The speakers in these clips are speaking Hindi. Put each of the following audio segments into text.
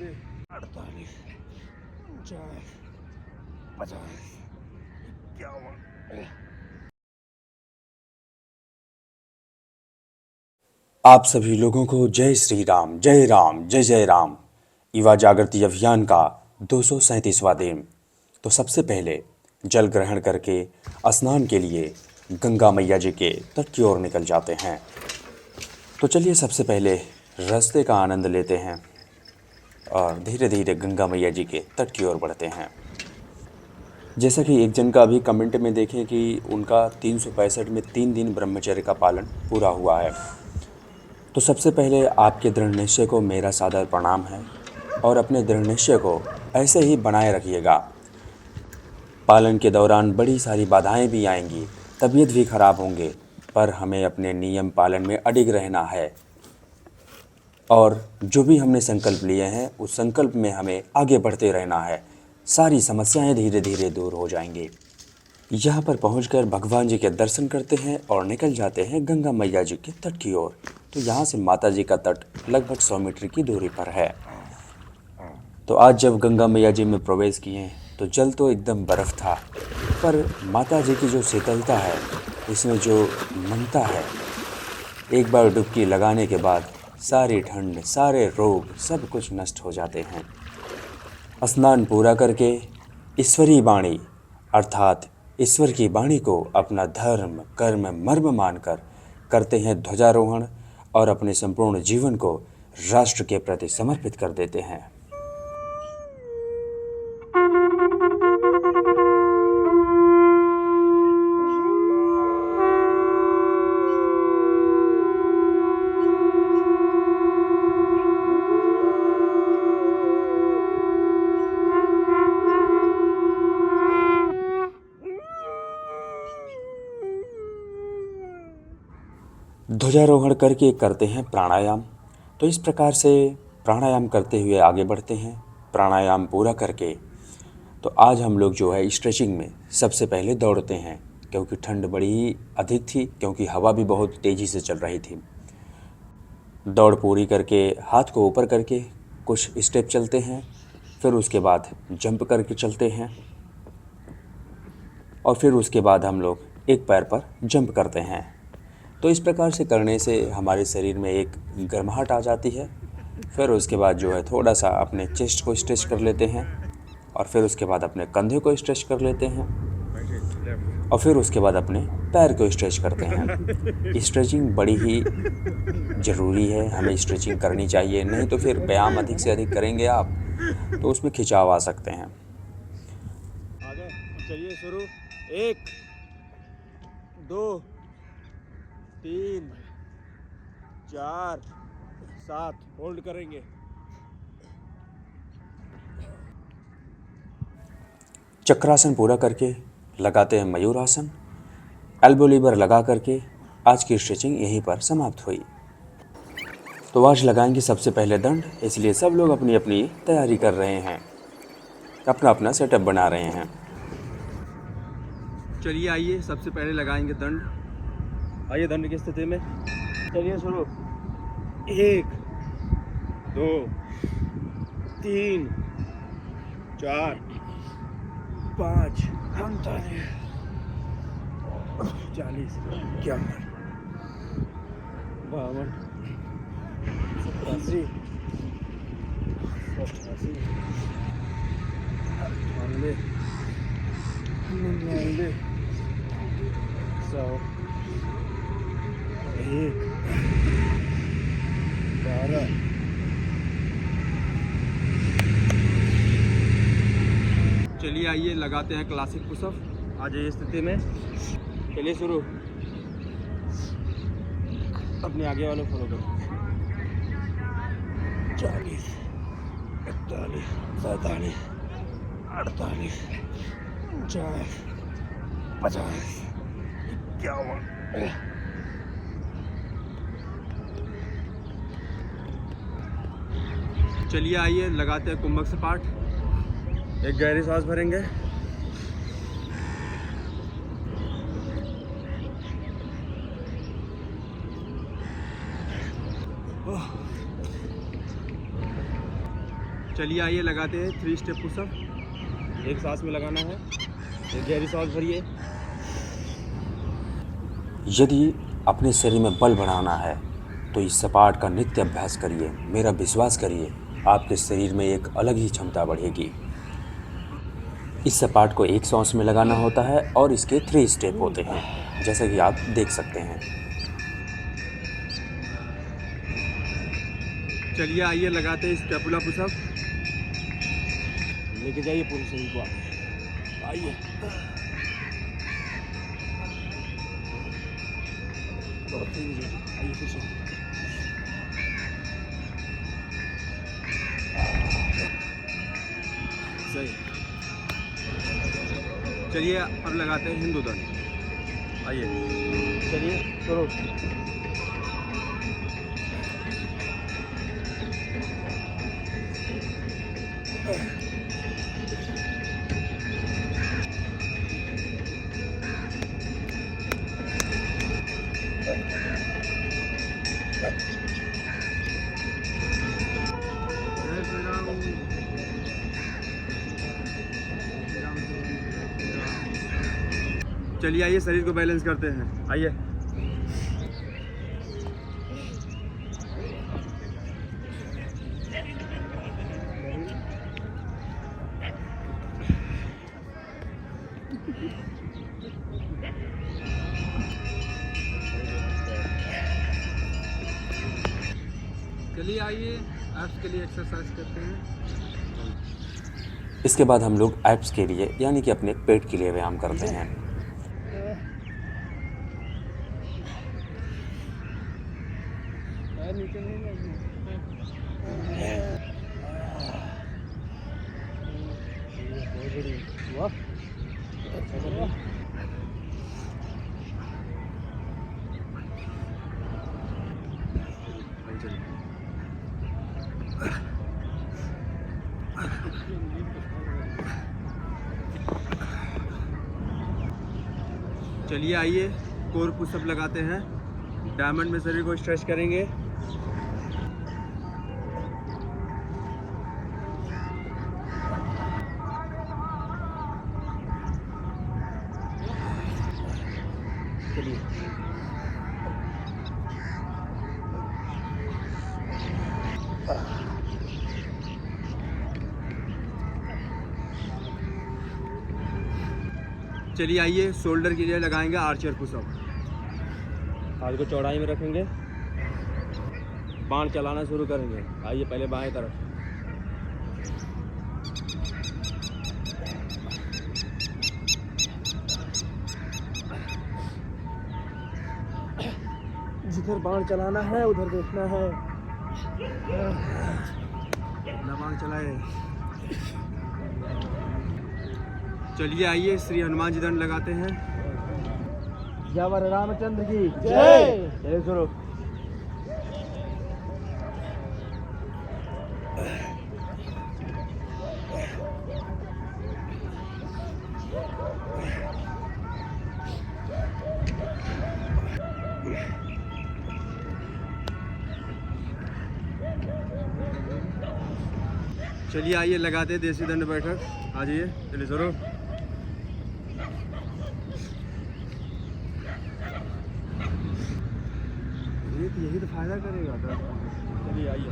निन्यानवे, 48, 49, 50, 51। आप सभी लोगों को जय श्री राम, जय राम, जय जय राम। युवा जागृति अभियान का 237वां दिन। तो सबसे पहले जल ग्रहण करके स्नान के लिए गंगा मैया जी के तट की ओर निकल जाते हैं। तो चलिए सबसे पहले रास्ते का आनंद लेते हैं और धीरे धीरे गंगा मैया जी के तट की ओर बढ़ते हैं। जैसा कि एक जन का अभी कमेंट में देखें कि उनका 365 में 3 दिन ब्रह्मचर्य का पालन पूरा हुआ है। तो सबसे पहले आपके दृढ़ निश्चय को मेरा सादर प्रणाम है और अपने दृढ़ निश्चय को ऐसे ही बनाए रखिएगा। पालन के दौरान बड़ी सारी बाधाएं भी आएंगी, तबीयत भी खराब होंगे, पर हमें अपने नियम पालन में अडिग रहना है और जो भी हमने संकल्प लिए हैं उस संकल्प में हमें आगे बढ़ते रहना है। सारी समस्याएं धीरे धीरे दूर हो जाएंगी। यहाँ पर पहुंचकर भगवान जी के दर्शन करते हैं और निकल जाते हैं गंगा मैया जी के तट की ओर। तो यहाँ से माता जी का तट लगभग 100 मीटर की दूरी पर है। तो आज जब गंगा मैया जी में प्रवेश किए तो जल तो एकदम बर्फ़ था, पर माता जी की जो शीतलता है, इसमें जो ममता है, एक बार डुबकी लगाने के बाद सारी ठंड, सारे रोग, सब कुछ नष्ट हो जाते हैं। स्नान पूरा करके ईश्वरी वाणी अर्थात ईश्वर की वाणी को अपना धर्म, कर्म, मर्म मानकर करते हैं ध्वजारोहण और अपने संपूर्ण जीवन को राष्ट्र के प्रति समर्पित कर देते हैं। ध्वजारोहण करके करते हैं प्राणायाम। तो इस प्रकार से प्राणायाम करते हुए आगे बढ़ते हैं। प्राणायाम पूरा करके तो आज हम लोग जो है स्ट्रेचिंग में सबसे पहले दौड़ते हैं, क्योंकि ठंड बड़ी ही अधिक थी, क्योंकि हवा भी बहुत तेज़ी से चल रही थी। दौड़ पूरी करके हाथ को ऊपर करके कुछ स्टेप चलते हैं, फिर उसके बाद जंप करके चलते हैं और फिर उसके बाद हम लोग एक पैर पर जंप करते हैं। तो इस प्रकार से करने से हमारे शरीर में एक गर्माहट आ जाती है। फिर उसके बाद जो है थोड़ा सा अपने चेस्ट को स्ट्रेच कर लेते हैं और फिर उसके बाद अपने कंधे को स्ट्रेच कर लेते हैं और फिर उसके बाद अपने पैर को स्ट्रेच करते हैं। स्ट्रेचिंग बड़ी ही ज़रूरी है, हमें स्ट्रेचिंग करनी चाहिए, नहीं तो फिर व्यायाम अधिक से अधिक करेंगे आप तो उसमें खिंचाव आ सकते हैं। आगे चलिए शुरू। 1, 2, 3, 4, 7 होल्ड करेंगे। चक्रासन पूरा करके लगाते हैं मयूरासन। एल्बो लीवर लगा करके आज की स्ट्रेचिंग यहीं पर समाप्त हुई। तो आज लगाएंगे सबसे पहले दंड, इसलिए सब लोग अपनी अपनी तैयारी कर रहे हैं, अपना अपना सेटअप बना रहे हैं। चलिए आइए सबसे पहले लगाएंगे दंड। आइए दंड की स्थिति में चलिए शुरू। 1, 2, 3, 4, 5, 45, 40, 51, 52, 87, 88, 98, 99, 100, 1, 12। चलिए आइए लगाते हैं क्लासिक पुशअप। आ जाइए स्थिति में, चलिए शुरू। अपने आगे वाले फॉलो करो। 40, 41, 42, 48, 49, 50, 51। चलिए आइए लगाते हैं कुंभक सपाट। एक गहरी सांस भरेंगे। चलिए आइए लगाते हैं 3 स्टेप पुशअप। एक सांस में लगाना है, एक गहरी सांस भरिए। यदि अपने शरीर में बल बढ़ाना है तो इस सपाट का नित्य अभ्यास करिए। मेरा विश्वास करिए, आपके शरीर में एक अलग ही क्षमता बढ़ेगी। इस सपाट को एक सांस में लगाना होता है और इसके 3 स्टेप होते हैं, जैसा कि आप देख सकते हैं। चलिए आइए लगाते हैं स्टेपुला पुशअप। लेके जाइए पूरे शरीर को आइए। आइए फिर से। सही। चलिए अब लगाते हैं हिंदू दंड। आइए चलिए करो। चलिए आइए शरीर को बैलेंस करते हैं। आइए चलिए आइए एब्स के लिए एक्सरसाइज करते हैं। इसके बाद हम लोग एब्स के लिए यानी कि अपने पेट के लिए व्यायाम करते हैं। चलिए आइए कोर पुशअप लगाते हैं। डायमंड में शरीर को स्ट्रेच करेंगे। चलिए चलिए आइए शोल्डर के लिए लगाएंगे आर्चर पुशअप। हाथ को चौड़ाई में रखेंगे, बाण चलाना शुरू करेंगे। आइए पहले बाएं तरफ। जिधर बाण चलाना है उधर देखना है। अपना बाण चलाए। चलिए आइए श्री हनुमान जी दंड लगाते हैं। जय रामचंद्र की जय। चलिए शुरू। चलिए आइए लगाते हैं देसी दंड बैठक। आ जाइए चलिए शुरू। यही तो फायदा करेगा। चलिए आइए।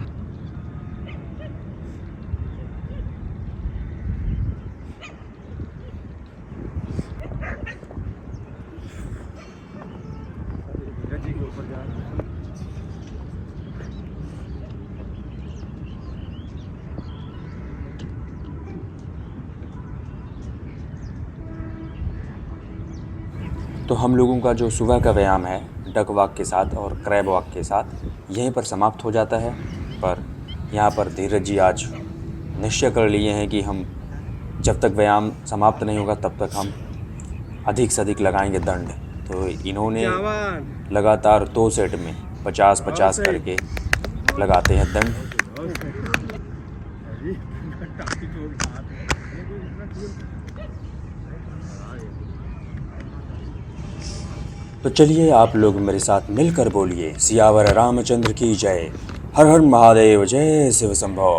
गजी के ऊपर जा। तो हम लोगों का जो सुबह का व्यायाम है डक वॉक के साथ और क्रैब वॉक के साथ यहीं पर समाप्त हो जाता है। पर यहाँ पर धीरज जी आज निश्चय कर लिए हैं कि हम जब तक व्यायाम समाप्त नहीं होगा तब तक हम अधिक से अधिक लगाएंगे दंड। तो इन्होंने लगातार 2 सेट में 50-50 करके लगाते हैं दंड। तो चलिए आप लोग मेरे साथ मिलकर बोलिए सियावर रामचंद्र की जय। हर हर महादेव, जय शिव शंभो।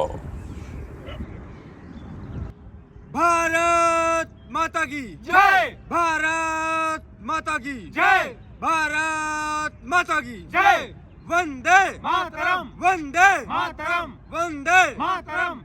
भारत माता की जय भारत माता की जय भारत माता की जय वंदे मातरम वंदे मातरम वंदे मातरम